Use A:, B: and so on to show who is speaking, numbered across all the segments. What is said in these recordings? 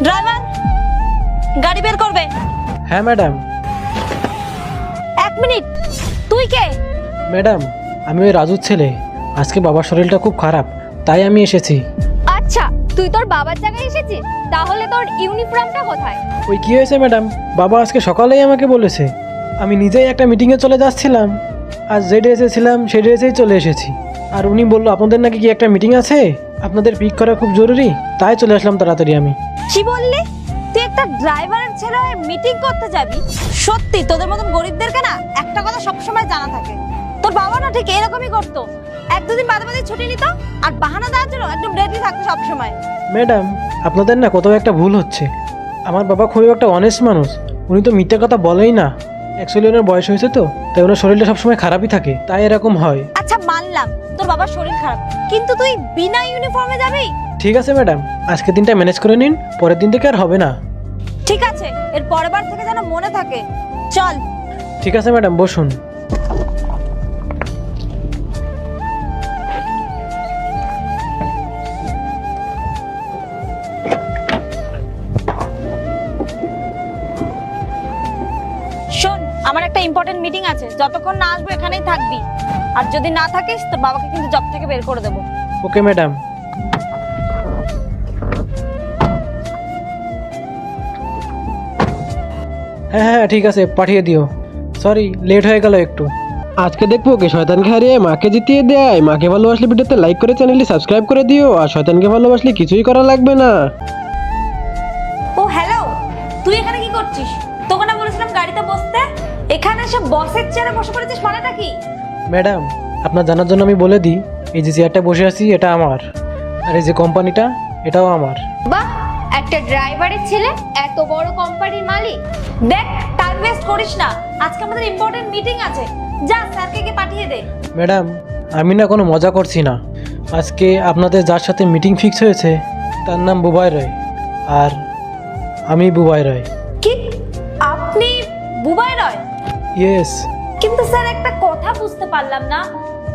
A: Driver, গাড়ি বের করবে।
B: হ্যাঁ ম্যাডাম।
A: 1 মিনিট, তুই কে?
B: ম্যাডাম, আমি ওই রাজুর ছেলে। আজকে বাবার শরীরটা খুব খারাপ, তাই আমি এসেছি।
C: আচ্ছা, তুই তোর বাবার জায়গায় এসেছিস, তাহলে তোর ইউনিফর্মটা কোথায়?
B: ওই কি হয়েছে ম্যাডাম, বাবা আজকে সকালেই আমাকে বলেছে। আমি নিজেই একটা মিটিংয়ে চলে যাচ্ছিলাম, আর যে ড্রেসে ছিলাম সেই ড্রেসেই চলে এসেছি। আর উনি বললো আপনাদের নাকি কি একটা মিটিং আছে, আপনাদের পিক করা খুব জরুরি, তাই চলে আসলাম তাড়াতাড়ি আমি।
A: কি বললি? তুই একটা ড্রাইভারের ছেলে হয়ে মিটিং করতে যাবি? সত্যি তোদের মতন গরিবদেরকে না একটা কথা সবসময় জানা থাকে। তোর বাবা না ঠিক এরকমই করতো, 1-2 দিন বাদে বাদে ছুটি নিত আর বাহানা দেওয়ার জন্য একদম রেডি থাকতো সবসময়।
B: ম্যাডাম, আপনাদের না কোথাও একটা ভুল হচ্ছে। আমার বাবা খুবই একটা অনেস্ট মানুষ, উনি তো মিথ্যে কথা বলেই না। অ্যাকচুয়ালি ওনার বয়স হয়েছে তো, তাই ওনার শরীরটা সবসময় খারাপই থাকে, তাই এরকম হয়।
A: আচ্ছা মানলাম তোর বাবার শরীর খারাপ, কিন্তু তুই বিনা ইউনিফর্মে যাবি?
B: ঠিক আছে ম্যাডাম, আজকে দিনটা ম্যানেজ করে নিন, পরের দিন থেকে আর হবে না।
A: ঠিক আছে, এর পরের বার থেকে যেন মনে থাকে। চল।
B: ঠিক আছে ম্যাডাম, বসুন।
A: শোন, আমার একটা ইম্পর্টেন্ট মিটিং আছে, যতক্ষণ না আসবো এখানেই থাকবি। আর যদি না থাকিস তোর বাবাকে কিন্তু জব থেকে বের করে দেবো।
B: Okay madam. হ্যাঁ হ্যাঁ ঠিক আছে, পাঠিয়ে দিও। সরি, লেট হয়ে গেল একটু। আজকে দেখবো কে শয়তানকে হারিয়ে মাকে জিতিয়ে দেয়। মাকে ভালোবাসলে ভিডিওতে লাইক করে চ্যানেলটি সাবস্ক্রাইব করে দিও, আর শয়তানকে ভালোবাসলে কিছুই করা লাগবে না।
A: ও হ্যালো, তুই এখানে কি করছিস? তোকে না বলেছিলাম গাড়িতে বসতে, এখানে এসে বসের চেয়ারে বসে পড়েছিস, মানেটা কি?
B: ম্যাডাম, আপনার জানার জন্য আমি বলে দিই, এই যে চেয়ারটা বসে আছি এটা আমার, আর এই যে কোম্পানিটা এটাও আমার।
C: বাহ, একটা ড্রাইভারের ছেলে এত বড় কোম্পানির মালিক।
A: দেখ, টাইম ওয়েস্ট করিস না, আজকে আমাদের ইম্পর্টেন্ট মিটিং আছে। যা স্যারকে গিয়ে পাঠিয়ে দে।
B: ম্যাডাম, আমি না কোনো মজা করছি না। আজকে আপনাদের যার সাথে মিটিং ফিক্স হয়েছে তার নাম বুবাই রয়, আর আমি বুবাই রয়।
A: কি? আপনি বুবাই রয়?
B: ইয়েস।
A: কিন্তু স্যার একটা কথা বুঝতে পারলাম না,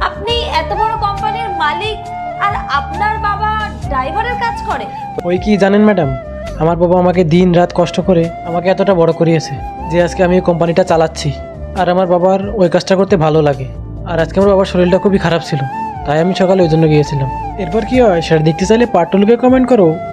A: আপনি এত বড় কোম্পানির মালিক আর আপনার বাবা ড্রাইভারের কাজ করে?
B: ওই কি জানেন ম্যাডাম, আমার বাবা আমাকে দিন রাত কষ্ট করে আমাকে এতটা বড় করিয়েছে যে আজকে আমি এই কোম্পানিটা চালাচ্ছি। আর আমার বাবার ওই কাজটা করতে ভালো লাগে। আর আজকে আমার বাবার শরীরটা খুবই খারাপ ছিল, তাই আমি সকালে ওই জন্য গিয়েছিলাম। এরপর কি হয় সেটা দেখতে চাইলে পার্ট 2 লিখে কমেন্ট করো।